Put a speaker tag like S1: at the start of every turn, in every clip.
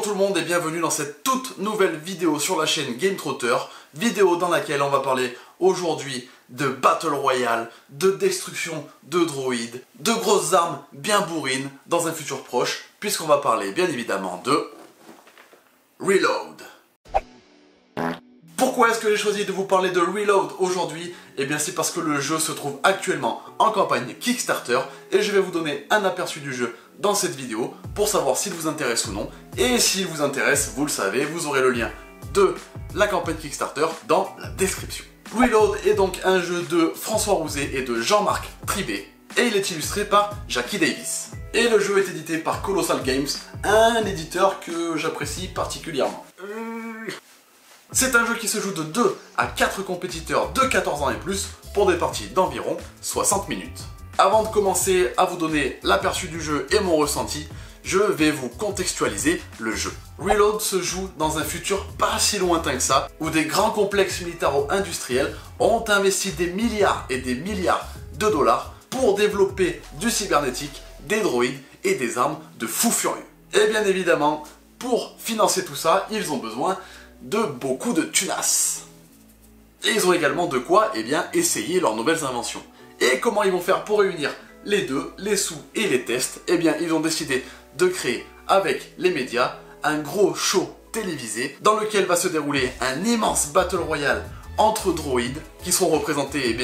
S1: Bonjour tout le monde et bienvenue dans cette toute nouvelle vidéo sur la chaîne Game Trotter, vidéo dans laquelle on va parler aujourd'hui de Battle Royale, de destruction de droïdes, de grosses armes bien bourrines dans un futur proche, puisqu'on va parler bien évidemment de Reload. Pourquoi est-ce que j'ai choisi de vous parler de Reload aujourd'hui? Eh bien c'est parce que le jeu se trouve actuellement en campagne Kickstarter et je vais vous donner un aperçu du jeu dans cette vidéo pour savoir s'il vous intéresse ou non. Et s'il vous intéresse, vous le savez, vous aurez le lien de la campagne Kickstarter dans la description. Reload est donc un jeu de François Rouzet et de Jean-Marc Tribet et il est illustré par Jackie Davis. Et le jeu est édité par Colossal Games, un éditeur que j'apprécie particulièrement. C'est un jeu qui se joue de 2 à 4 compétiteurs de 14 ans et plus pour des parties d'environ 60 minutes. Avant de commencer à vous donner l'aperçu du jeu et mon ressenti, je vais vous contextualiser le jeu. Reload se joue dans un futur pas si lointain que ça, où des grands complexes militaro-industriels ont investi des milliards et des milliards de dollars pour développer du cybernétique, des droïdes et des armes de fous furieux. Et bien évidemment, pour financer tout ça, ils ont besoin de beaucoup de tunas. Et ils ont également de quoi essayer leurs nouvelles inventions. Et comment ils vont faire pour réunir les deux, les sous et les tests? Eh bien ils ont décidé de créer avec les médias un gros show télévisé dans lequel va se dérouler un immense battle royale entre droïdes qui seront représentés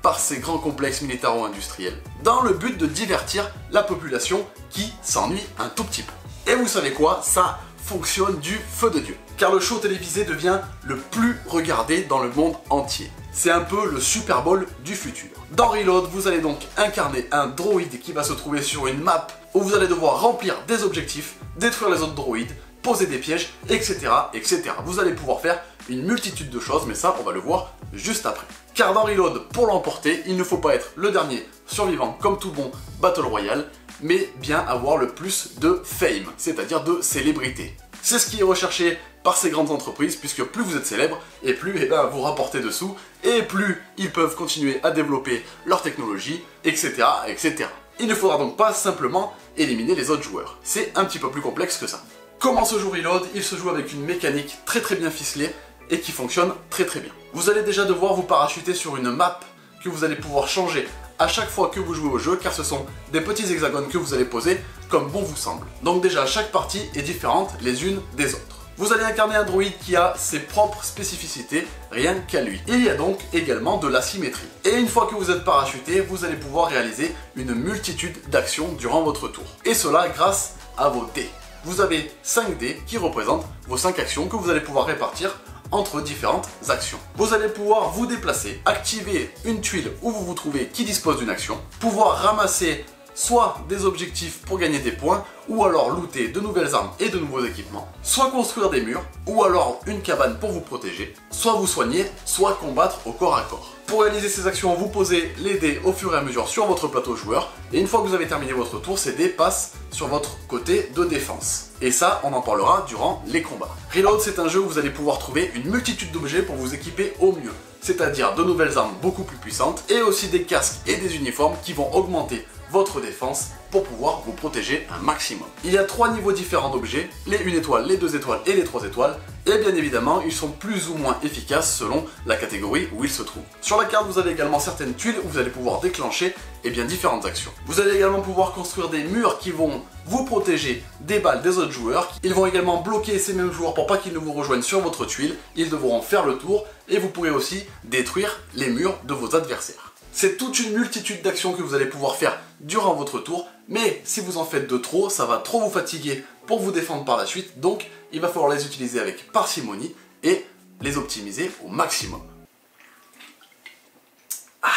S1: par ces grands complexes militaro-industriels dans le but de divertir la population qui s'ennuie un tout petit peu. Et vous savez quoi? Ça fonctionne du feu de Dieu. Car le show télévisé devient le plus regardé dans le monde entier. C'est un peu le Super Bowl du futur. Dans Reload, vous allez donc incarner un droïde qui va se trouver sur une map où vous allez devoir remplir des objectifs, détruire les autres droïdes, poser des pièges, etc. etc. Vous allez pouvoir faire une multitude de choses, mais ça, on va le voir juste après. Car dans Reload, pour l'emporter, il ne faut pas être le dernier survivant comme tout bon Battle Royale, mais bien avoir le plus de fame, c'est-à-dire de célébrité. C'est ce qui est recherché par ces grandes entreprises, puisque plus vous êtes célèbre, et plus vous rapportez de sous, et plus ils peuvent continuer à développer leur technologie, etc. etc. Il ne faudra donc pas simplement éliminer les autres joueurs. C'est un petit peu plus complexe que ça. Comment se joue Reload? Il se joue avec une mécanique très bien ficelée, et qui fonctionne très bien. Vous allez déjà devoir vous parachuter sur une map que vous allez pouvoir changer à chaque fois que vous jouez au jeu, car ce sont des petits hexagones que vous allez poser comme bon vous semble. Donc déjà, chaque partie est différente les unes des autres. Vous allez incarner un droïde qui a ses propres spécificités, rien qu'à lui. Il y a donc également de l'asymétrie. Et une fois que vous êtes parachuté, vous allez pouvoir réaliser une multitude d'actions durant votre tour. Et cela grâce à vos dés. Vous avez 5 dés qui représentent vos 5 actions que vous allez pouvoir répartir entre différentes actions. Vous allez pouvoir vous déplacer, activer une tuile où vous vous trouvez qui dispose d'une action, pouvoir ramasser soit des objectifs pour gagner des points, ou alors looter de nouvelles armes et de nouveaux équipements, soit construire des murs, ou alors une cabane pour vous protéger, soit vous soigner, soit combattre au corps à corps. Pour réaliser ces actions, vous posez les dés au fur et à mesure sur votre plateau joueur, et une fois que vous avez terminé votre tour, ces dés passent sur votre côté de défense. Et ça, on en parlera durant les combats. Reload, c'est un jeu où vous allez pouvoir trouver une multitude d'objets pour vous équiper au mieux, c'est-à-dire de nouvelles armes beaucoup plus puissantes, et aussi des casques et des uniformes qui vont augmenter votre défense pour pouvoir vous protéger un maximum. Il y a 3 niveaux différents d'objets, les 1 étoile, les 2 étoiles et les 3 étoiles, et bien évidemment ils sont plus ou moins efficaces selon la catégorie où ils se trouvent. Sur la carte vous avez également certaines tuiles où vous allez pouvoir déclencher différentes actions. Vous allez également pouvoir construire des murs qui vont vous protéger des balles des autres joueurs. Ils vont également bloquer ces mêmes joueurs pour pas qu'ils ne vous rejoignent sur votre tuile, ils devront faire le tour et vous pourrez aussi détruire les murs de vos adversaires. C'est toute une multitude d'actions que vous allez pouvoir faire durant votre tour, mais si vous en faites de trop, ça va trop vous fatiguer pour vous défendre par la suite, donc il va falloir les utiliser avec parcimonie et les optimiser au maximum. Ah,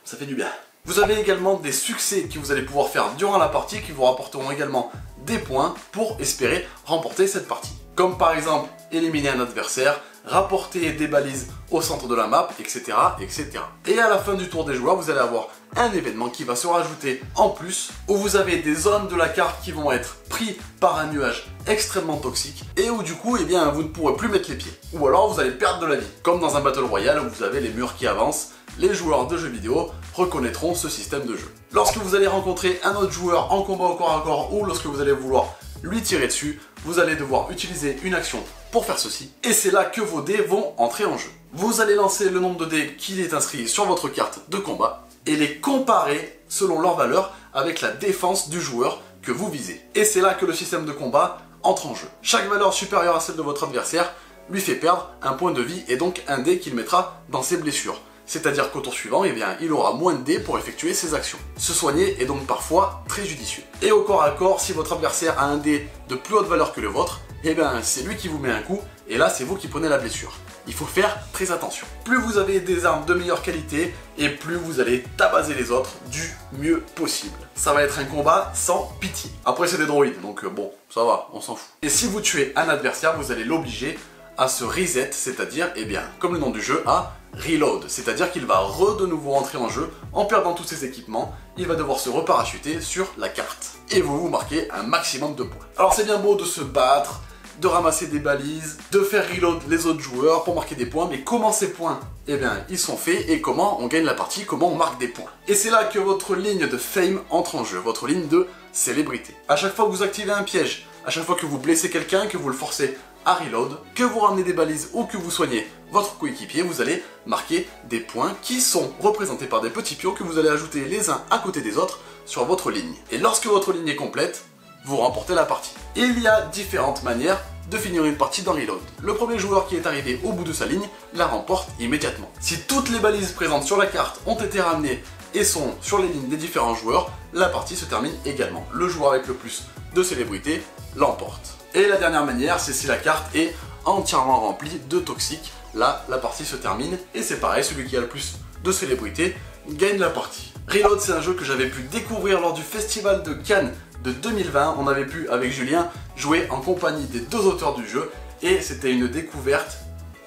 S1: ça fait du bien. Vous avez également des succès que vous allez pouvoir faire durant la partie qui vous rapporteront également des points pour espérer remporter cette partie. Comme par exemple éliminer un adversaire, rapporter des balises au centre de la map, etc. etc. Et à la fin du tour des joueurs, vous allez avoir un événement qui va se rajouter en plus, où vous avez des zones de la carte qui vont être pris par un nuage extrêmement toxique, et où du coup, vous ne pourrez plus mettre les pieds. Ou alors vous allez perdre de la vie, comme dans un Battle Royale où vous avez les murs qui avancent. Les joueurs de jeux vidéo reconnaîtront ce système de jeu. Lorsque vous allez rencontrer un autre joueur en combat au corps à corps, ou lorsque vous allez vouloir lui tirer dessus, vous allez devoir utiliser une action pour faire ceci, et c'est là que vos dés vont entrer en jeu. Vous allez lancer le nombre de dés qui est inscrit sur votre carte de combat, et les comparer selon leur valeur avec la défense du joueur que vous visez. Et c'est là que le système de combat entre en jeu. Chaque valeur supérieure à celle de votre adversaire lui fait perdre un point de vie et donc un dé qu'il mettra dans ses blessures. C'est-à-dire qu'au tour suivant, eh bien, il aura moins de dés pour effectuer ses actions. Se soigner est donc parfois très judicieux. Et au corps à corps, si votre adversaire a un dé de plus haute valeur que le vôtre, eh bien, c'est lui qui vous met un coup, et là, c'est vous qui prenez la blessure. Il faut faire très attention. Plus vous avez des armes de meilleure qualité, et plus vous allez tabasser les autres du mieux possible. Ça va être un combat sans pitié. Après, c'est des droïdes, donc bon, ça va, on s'en fout. Et si vous tuez un adversaire, vous allez l'obliger à se reset, c'est-à-dire, eh bien, comme le nom du jeu, à reload, c'est-à-dire qu'il va de nouveau entrer en jeu en perdant tous ses équipements, il va devoir se reparachuter sur la carte. Et vous marquez un maximum de points. Alors c'est bien beau de se battre, de ramasser des balises, de faire reload les autres joueurs pour marquer des points, mais comment ces points, eh bien, ils sont faits et comment on gagne la partie, comment on marque des points. Et c'est là que votre ligne de fame entre en jeu, votre ligne de célébrité. À chaque fois que vous activez un piège, à chaque fois que vous blessez quelqu'un, que vous le forcez à reload, que vous ramenez des balises ou que vous soignez votre coéquipier, vous allez marquer des points qui sont représentés par des petits pions que vous allez ajouter les uns à côté des autres sur votre ligne. Et lorsque votre ligne est complète, vous remportez la partie. Il y a différentes manières de finir une partie dans Reload. Le premier joueur qui est arrivé au bout de sa ligne la remporte immédiatement. Si toutes les balises présentes sur la carte ont été ramenées et sont sur les lignes des différents joueurs, la partie se termine également. Le joueur avec le plus de célébrités l'emporte. Et la dernière manière, c'est si la carte est entièrement remplie de toxiques. Là, la partie se termine et c'est pareil, celui qui a le plus de célébrités gagne la partie. Reload, c'est un jeu que j'avais pu découvrir lors du festival de Cannes de 2020. On avait pu, avec Julien, jouer en compagnie des deux auteurs du jeu et c'était une découverte,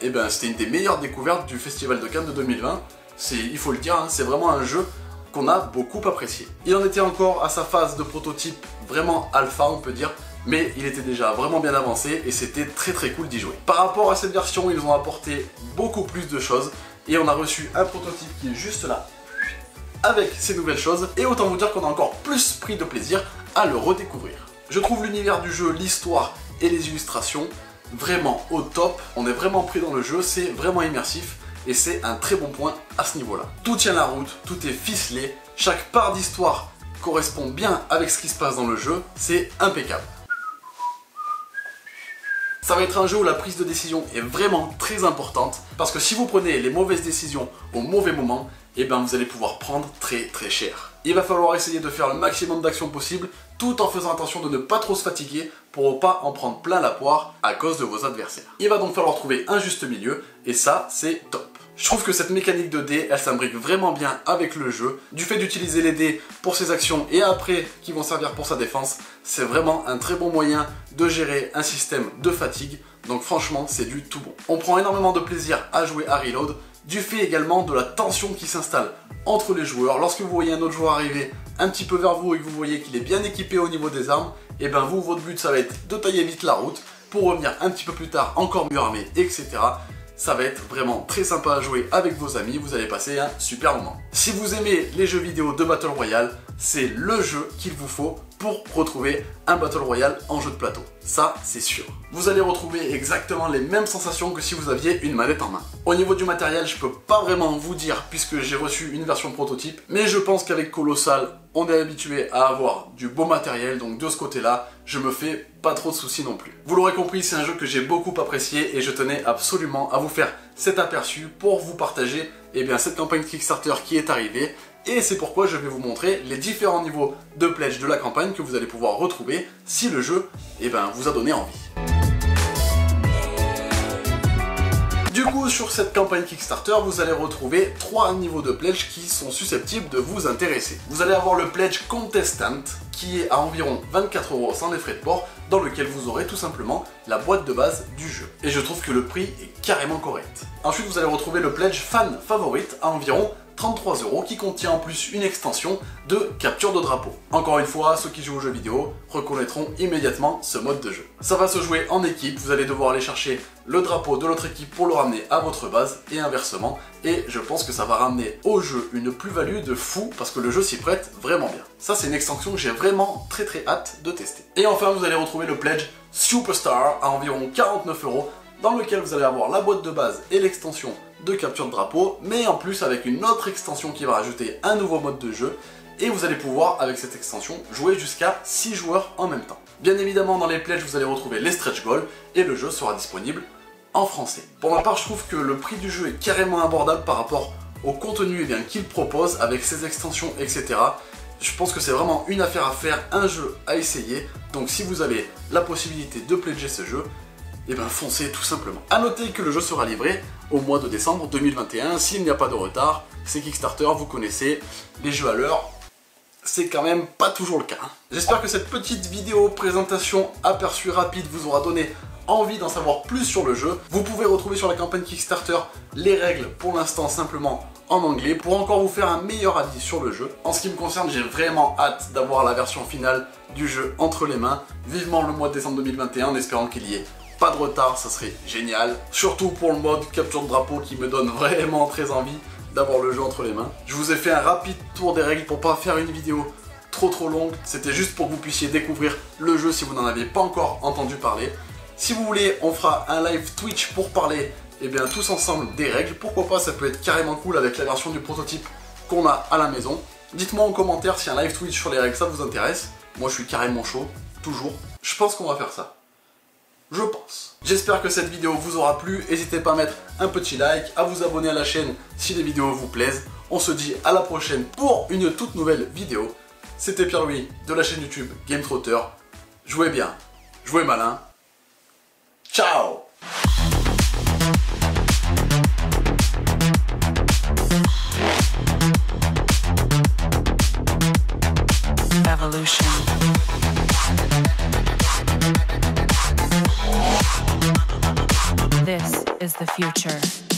S1: et ben c'était une des meilleures découvertes du festival de Cannes de 2020. Il faut le dire, hein, c'est vraiment un jeu qu'on a beaucoup apprécié. Il en était encore à sa phase de prototype vraiment alpha, on peut dire, mais il était déjà vraiment bien avancé et c'était très cool d'y jouer. Par rapport à cette version, ils ont apporté beaucoup plus de choses et on a reçu un prototype qui est juste là, avec ces nouvelles choses, et autant vous dire qu'on a encore plus pris de plaisir à le redécouvrir. Je trouve l'univers du jeu, l'histoire et les illustrations vraiment au top. On est vraiment pris dans le jeu, c'est vraiment immersif et c'est un très bon point à ce niveau-là. Tout tient la route, tout est ficelé, chaque part d'histoire correspond bien avec ce qui se passe dans le jeu, c'est impeccable. Ça va être un jeu où la prise de décision est vraiment très importante, parce que si vous prenez les mauvaises décisions au mauvais moment, et ben vous allez pouvoir prendre très cher. Il va falloir essayer de faire le maximum d'actions possible, tout en faisant attention de ne pas trop se fatiguer pour ne pas en prendre plein la poire à cause de vos adversaires. Il va donc falloir trouver un juste milieu, et ça c'est top. Je trouve que cette mécanique de dés, elle s'imbrique vraiment bien avec le jeu. Du fait d'utiliser les dés pour ses actions et après qui vont servir pour sa défense, c'est vraiment un très bon moyen de gérer un système de fatigue. Donc franchement, c'est du tout bon. On prend énormément de plaisir à jouer à Reload, du fait également de la tension qui s'installe entre les joueurs. Lorsque vous voyez un autre joueur arriver un petit peu vers vous et que vous voyez qu'il est bien équipé au niveau des armes, et ben vous, votre but ça va être de tailler vite la route pour revenir un petit peu plus tard encore mieux armé, etc. Ça va être vraiment très sympa à jouer avec vos amis, vous allez passer un super moment. Si vous aimez les jeux vidéo de Battle Royale, c'est le jeu qu'il vous faut pour retrouver un Battle Royale en jeu de plateau. Ça, c'est sûr. Vous allez retrouver exactement les mêmes sensations que si vous aviez une manette en main. Au niveau du matériel, je peux pas vraiment vous dire puisque j'ai reçu une version prototype, mais je pense qu'avec Colossal, on est habitué à avoir du beau matériel, donc de ce côté-là, je me fais pas trop de soucis non plus. Vous l'aurez compris, c'est un jeu que j'ai beaucoup apprécié et je tenais absolument à vous faire cet aperçu pour vous partager cette campagne Kickstarter qui est arrivée. Et c'est pourquoi je vais vous montrer les différents niveaux de pledge de la campagne que vous allez pouvoir retrouver si le jeu vous a donné envie. Du coup, sur cette campagne Kickstarter, vous allez retrouver 3 niveaux de pledge qui sont susceptibles de vous intéresser. Vous allez avoir le pledge Contestant, qui est à environ 24 € sans les frais de port, dans lequel vous aurez tout simplement la boîte de base du jeu. Et je trouve que le prix est carrément correct. Ensuite, vous allez retrouver le pledge Fan Favorite à environ 33 € qui contient en plus une extension de capture de drapeau. Encore une fois, ceux qui jouent aux jeux vidéo reconnaîtront immédiatement ce mode de jeu. Ça va se jouer en équipe, vous allez devoir aller chercher le drapeau de l'autre équipe pour le ramener à votre base et inversement. Et je pense que ça va ramener au jeu une plus-value de fou parce que le jeu s'y prête vraiment bien. Ça, c'est une extension que j'ai vraiment très hâte de tester. Et enfin, vous allez retrouver le pledge Superstar à environ 49 € dans lequel vous allez avoir la boîte de base et l'extension de capture de drapeau, mais en plus avec une autre extension qui va rajouter un nouveau mode de jeu, et vous allez pouvoir, avec cette extension, jouer jusqu'à 6 joueurs en même temps. Bien évidemment, dans les pledges, vous allez retrouver les stretch goals, et le jeu sera disponible en français. Pour ma part, je trouve que le prix du jeu est carrément abordable par rapport au contenu qu'il propose, avec ses extensions, etc. Je pense que c'est vraiment une affaire à faire, un jeu à essayer, donc si vous avez la possibilité de pledger ce jeu, et ben foncez tout simplement. A noter que le jeu sera livré au mois de décembre 2021, s'il n'y a pas de retard. C'est Kickstarter, vous connaissez, les jeux à l'heure, c'est quand même pas toujours le cas. J'espère que cette petite vidéo présentation aperçu rapide vous aura donné envie d'en savoir plus sur le jeu. Vous pouvez retrouver sur la campagne Kickstarter les règles pour l'instant simplement en anglais pour encore vous faire un meilleur avis sur le jeu. En ce qui me concerne, j'ai vraiment hâte d'avoir la version finale du jeu entre les mains. Vivement le mois de décembre 2021 en espérant qu'il y ait pas de retard, ça serait génial. Surtout pour le mode capture de drapeau qui me donne vraiment très envie d'avoir le jeu entre les mains. Je vous ai fait un rapide tour des règles pour pas faire une vidéo trop longue. C'était juste pour que vous puissiez découvrir le jeu si vous n'en avez pas encore entendu parler. Si vous voulez, on fera un live Twitch pour parler tous ensemble des règles. Pourquoi pas, ça peut être carrément cool avec la version du prototype qu'on a à la maison. Dites-moi en commentaire si un live Twitch sur les règles ça vous intéresse. Moi je suis carrément chaud, toujours. Je pense qu'on va faire ça. Je pense. J'espère que cette vidéo vous aura plu. N'hésitez pas à mettre un petit like, à vous abonner à la chaîne si les vidéos vous plaisent. On se dit à la prochaine pour une toute nouvelle vidéo. C'était Pierre-Louis de la chaîne YouTube Game Trotter. Jouez bien, jouez malin. Ciao!
S2: Evolution. This is the future.